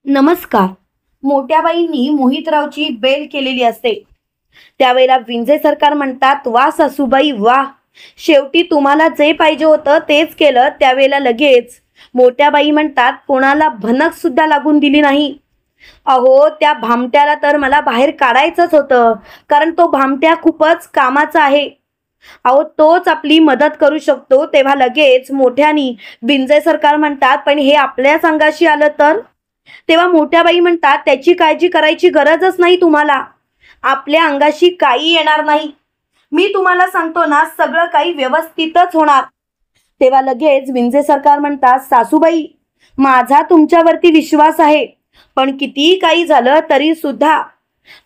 नमस्कार. मोठ्याबाईंनी मोहितरावची बेल केलेली असते. त्यावेळेला विंझे सरकार म्हणतात, वा सासूबाई वा, शेवटी तुम्हाला जे पाहिजे होतं तेच केलं. त्यावेळेला लगेच मोठ्याबाई म्हणतात, कोणाला भनक सुद्धा लागून दिली नाही. अहो, त्या भामट्याला तर मला बाहेर काढायचंच होतं, कारण तो भामट्या खूपच कामाचा आहे. अहो, तोच आपली मदत करू शकतो. तेव्हा लगेच मोठ्यानी विंझे सरकार म्हणतात, पण हे आपल्याच अंगाशी आलं तर? तेव्हा मोठ्याबाई म्हणतात, त्याची काळजी करायची गरजच नाही तुम्हाला. आपल्या अंगाशी काही येणार नाही. मी तुम्हाला सांगतो ना, सगळं काही व्यवस्थितच होणार. तेव्हा लगेच विंझे सरकार म्हणतात, सासूबाई, माझा तुमच्यावरती विश्वास आहे, पण कितीही काही झालं तरी सुद्धा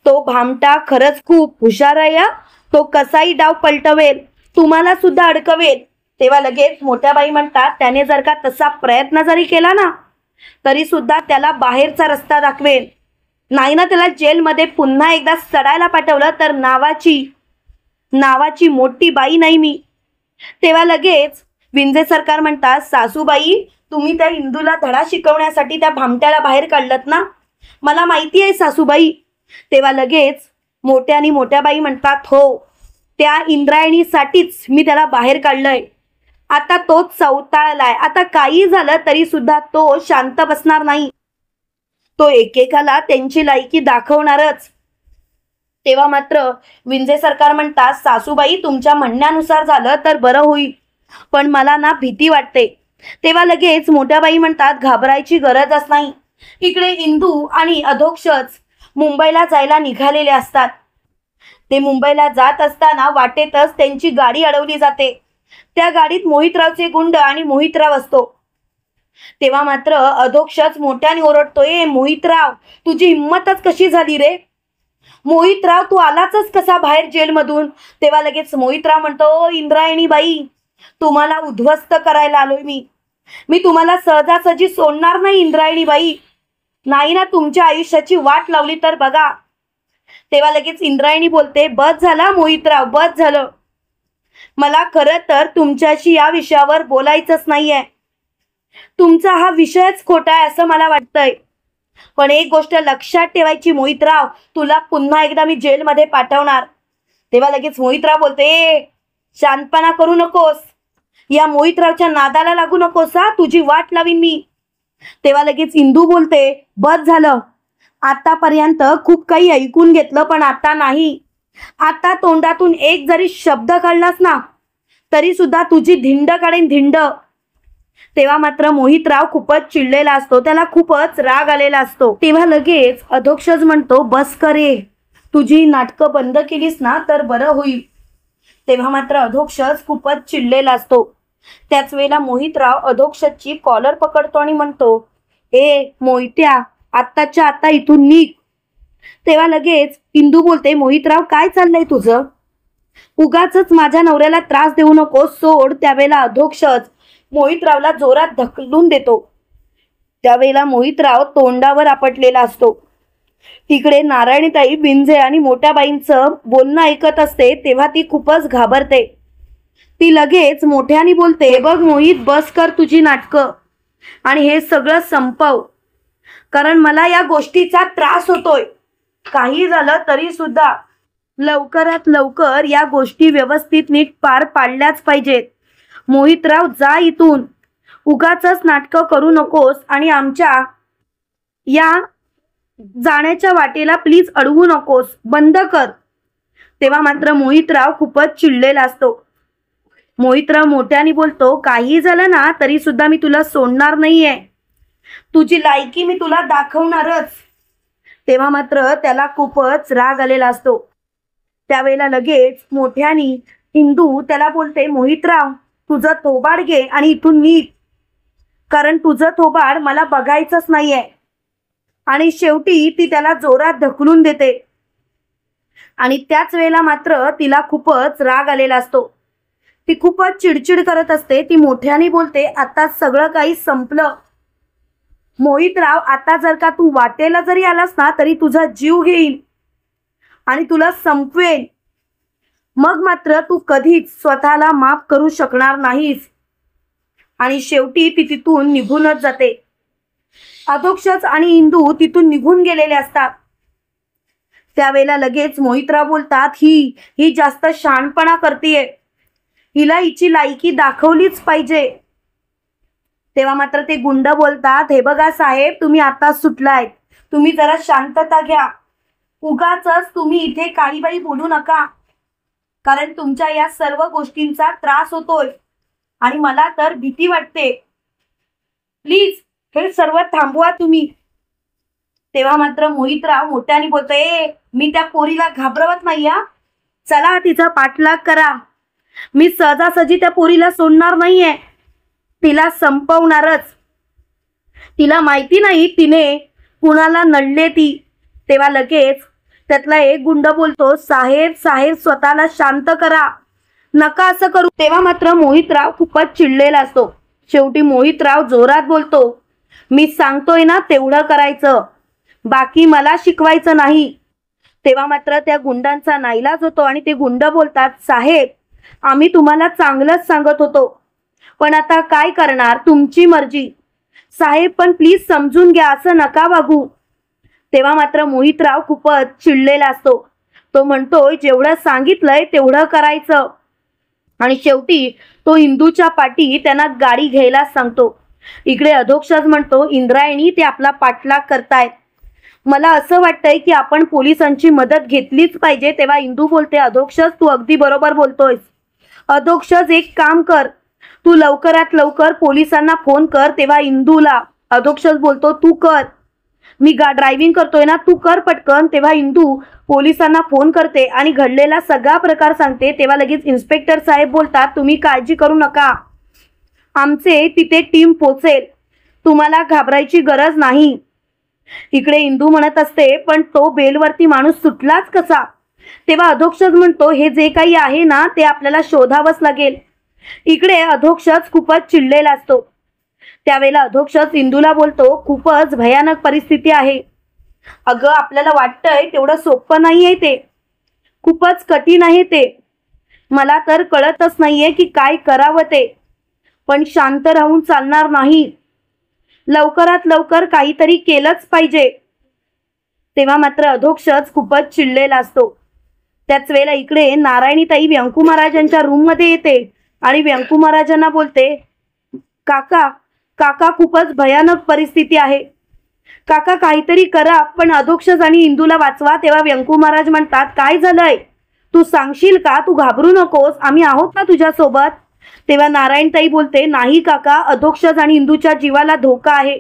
तो भामटा खरंच खूप हुशार आहे हा. तो कसाही डाव पलटवेल, तुम्हाला सुद्धा अडकवेल. तेव्हा लगेच मोठ्याबाई म्हणतात, त्याने जर का तसा प्रयत्न जरी केला ना, तरी सुद्धा त्याला बाहेरचा रस्ता दाखवेल. नाही ना त्याला जेलमध्ये पुन्हा एकदा सडायला पाठवलं तर नावाची नावाची मोठी बाई नाही मी. तेव्हा लगेच विंझे सरकार म्हणतात, सासूबाई, तुम्ही त्या इंदूला धडा शिकवण्यासाठी त्या भामट्याला बाहेर काढलत ना, मला माहिती आहे सासूबाई. तेव्हा लगेच मोठ्याबाई म्हणतात, हो, त्या इंद्रायणीसाठीच मी त्याला बाहेर काढलंय. आता तो चवताळलाय. आता काही झालं तरी सुद्धा तो शांत बसणार नाही. तो एकेकाला त्यांची लायकी दाखवणारच. तेव्हा मात्र विंझे सरकार म्हणतात, सासूबाई, तुमच्या म्हणण्यानुसार झालं तर बरं होईल, पण मला ना भीती वाटते. तेव्हा लगेच मोठ्याबाई म्हणतात, घाबरायची गरजच नाही. इकडे इंदू आणि अधोक्षज मुंबईला जायला निघालेले असतात. ते मुंबईला जात असताना वाटेतच त्यांची गाडी अडवली जाते. त्या गाडीत मोहितरावचे गुंड आणि मोहितराव असतो. तेव्हा मात्र अधोक्षज मोठ्याने ओरडतोय, मोहितराव, तुझी हिंमतच कशी झाली रे? मोहितराव, तू आलाचच कसा बाहेर जेलमधून? तेव्हा लगेच मोहितराव म्हणतो, इंद्रायणी बाई, तुम्हाला उद्ध्वस्त करायला आलोय मी तुम्हाला सहजासहजी सोडणार नाही इंद्रायणी बाई. नाही ना तुमच्या आयुष्याची वाट लावली तर बघा. तेव्हा लगेच इंद्रायणी बोलते, बस झाला मोहितराव, बस झालं. मला खरं तर तुमच्याशी या विषयावर बोलायचंच नाहीये. तुमचा हा विषयच खोटा आहे असं मला वाटतंय. पण एक गोष्ट लक्षात ठेवायची मोहितराव, तुला पुन्हा एकदा मी जेलमध्ये पाठवणार. तेव्हा लगेच मोहितराव बोलते, शांतपणा करू नकोस, या मोहितरावच्या नादाला लागू नकोस हा, तुझी वाट लावीन मी. तेव्हा लगेच इंदू बोलते, बस झालं, आतापर्यंत खूप काही ऐकून घेतलं, पण आता नाही. आता तोंडातून एक जरी शब्द काढलास ना, तरी सुद्धा तुझी धिंड काढेन, धिंड. तेव्हा मात्र मोहितराव खूपच चिडलेला असतो. त्याला खूपच राग आलेला असतो. तेव्हा लगेच अधोक्षज म्हणतो, बस करे, तुझी नाटकं बंद केलीस ना तर बरं होईल. तेव्हा मात्र अधोक्षज खूपच चिडलेला असतो. त्याच वेळेला मोहितराव अधोक्षजची कॉलर पकडतो आणि म्हणतो, ए मोहित्या, आत्ताच्या आता इथून निघ. तेव्हा लगेच इंदू बोलते, मोहितराव, काय चाललंय तुझं? उगाचच माझ्या नवऱ्याला त्रास देऊ नको, सोड. त्यावेळेला अधोक्षज मोहितरावला जोरात ढकलून देतो. त्यावेळेला मोहितराव तोंडावर आपटलेला असतो. तिकडे नारायणीताई विंझे आणि मोठ्याबाईंचं बोलणं ऐकत असते. तेव्हा ती खूपच घाबरते. ती लगेच मोठ्याने बोलते, बघ मोहित, बस कर तुझी नाटकं आणि हे सगळं संपव, कारण मला या गोष्टीचा त्रास होतोय. काही झालं तरी सुद्धा लवकरात लवकर या गोष्टी व्यवस्थित नीट पार पाडल्याच पाहिजेत. मोहितराव, जा इथून, उगाचच नाटकं करू नकोस आणि आमच्या या जाण्याच्या वाटेला प्लीज अडवू नकोस, बंद कर. तेव्हा मात्र मोहितराव खूपच चिडलेला असतो. मोहितराव मोठ्याने बोलतो, काही झालं ना तरी सुद्धा मी तुला सोडणार नाहीये. तुझी लायकी मी तुला दाखवणारच. तेव्हा मात्र त्याला खूपच राग आलेला असतो. त्यावेळेला लगेच मोठ्याने इंदू त्याला बोलते, मोहितराव, तुझं थोबाड घे आणि इथून निघ, कारण तुझं थोबाड मला बघायचंच नाहीये. आणि शेवटी ती त्याला जोरात ढकलून देते. आणि त्याच वेळेला मात्र तिला खूपच राग आलेला असतो. ती खूपच चिडचिड करत असते. ती मोठ्याने बोलते, आता सगळं काही संपलं. मोहितराव, आता जर का तू वाटेला जरी आलास ना तरी तुझा जीव घेईल आणि तुला संपवेल. मग मात्र तू कधीच स्वतःला माफ करू शकणार नाहीस. आणि शेवटी ती तिथून निघूनच जाते. अधोक्षज आणि इंदू तिथून निघून गेलेले असतात. त्यावेळेला लगेच मोहितराव बोलतात, ही जास्त शहाणपणा करतीये, हिला हिची लायकी दाखवलीच पाहिजे. तेव्हा मात्र ते गुंड बोलतात, हे बघा साहेब, तुम्ही आता सुटलायत, तुम्ही जरा शांतता घ्या, उगाचच तुम्ही इथे काही बाई बोलू नका, कारण तुमच्या या सर्व गोष्टींचा त्रास होतोय आणि मला तर भीती वाटते. प्लीज हे सर्व थांबवा तुम्ही. तेव्हा मात्र मोहितराव मोठ्याने बोलतोय, मी त्या पोरीला घाबरवत नाही, चला तिचा पाठलाग करा, मी सहजासहजी त्या पोरीला सोडणार नाहीये, तिला संपवणारच, तिला माहिती नाही तिने कुणाला नडले ती. तेव्हा लगेच त्यातला एक गुंड बोलतो, साहेब साहेब स्वतःला शांत करा, नका असं करू. तेव्हा मात्र मोहितराव खूपच चिडलेला असतो. शेवटी मोहितराव जोरात बोलतो, मी सांगतोय ना तेवढं करायचं, बाकी मला शिकवायचं नाही. तेव्हा मात्र त्या गुंडांचा नाईलाज होतो आणि ते गुंड बोलतात, साहेब आम्ही तुम्हाला चांगलंच सांगत होतो, पण आता काय करणार, तुमची मर्जी. साहेब पण प्लीज समजून घ्या, असं नका वागू. तेव्हा मात्र मोहितराव खूपच चिडलेला असतो. तो म्हणतोय, जेवढं सांगितलंय तेवढं करायचं. आणि शेवटी तो इंदूच्या पाठी त्यांना गाडी घ्यायला सांगतो. इकडे अधोक्षज म्हणतो, इंद्रायणी ते आपला पाठलाग करतायत, मला असं वाटतंय की आपण पोलिसांची मदत घेतलीच पाहिजे. तेव्हा इंदू बोलते, अधोक्षज तू अगदी बरोबर बोलतोयस. अधोक्षज एक काम कर, तू लवकरात लवकर पोलिसांना फोन कर. तेव्हा इंदूला अधोक्षज बोलतो, तू कर, मी ड्रायव्हिंग करतोय ना, तू कर पटकन. तेव्हा इंदू पोलिसांना फोन करते आणि घडलेला सगळा प्रकार सांगते. तेव्हा लगेच इन्स्पेक्टर साहेब बोलतात, तुम्ही काळजी करू नका, आमचे तिथे टीम पोहोचेल, तुम्हाला घाबरायची गरज नाही. इकडे इंदू म्हणत असते, पण तो बेलवरती माणूस सुटलाच कसा. तेव्हा अधोक्षज म्हणतो, हे जे काही आहे ना ते आपल्याला शोधावंच लागेल. इकडे अधोक्षज खूपच चिडलेला असतो. त्यावेळेला अधोक्षज इंदूला बोलतो, खूपच भयानक परिस्थिती आहे, अगं आपल्याला वाटतंय तेवढं सोपं नाहीये, ते खूपच कठीण आहे, ते मला तर कळतच नाहीये की काय करावं ते, पण शांत राहून चालणार नाही, लवकरात लवकर काहीतरी केलंच पाहिजे. तेव्हा मात्र अधोक्षज खूपच चिडलेला असतो. त्याच वेळेला इकडे नारायणीताई व्यंकू महाराजांच्या रूम मध्ये येते आणि व्यंकू महाराजांना बोलते, काका काका खूपच भयानक परिस्थिती आहे, काका काहीतरी करा, पण अधोक्षज आणि इंदूला वाचवा. तेव्हा व्यंकू महाराज म्हणतात, काय झालंय, तू सांगशील का, तू घाबरू नकोस, आम्ही आहोत ना तुझ्या सोबत. तेव्हा नारायणताई बोलते, नाही काका, अधोक्षज आणि इंदूच्या जीवाला धोका आहे.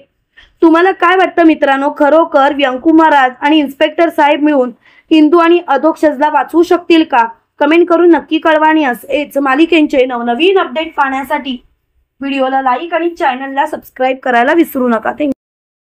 तुम्हाला काय वाटतं मित्रांनो, खरोखर व्यंकू महाराज आणि इन्स्पेक्टर साहेब मिळून इंदू आणि अधोक्षजला वाचवू शकतील का? कमेंट करून नक्की कळवा. आणि असेच मालिकेचे नवनवीन अपडेट पाहण्यासाठी व्हिडिओला लाईक आणि चॅनलला सबस्क्राईब करायला विसरू नका.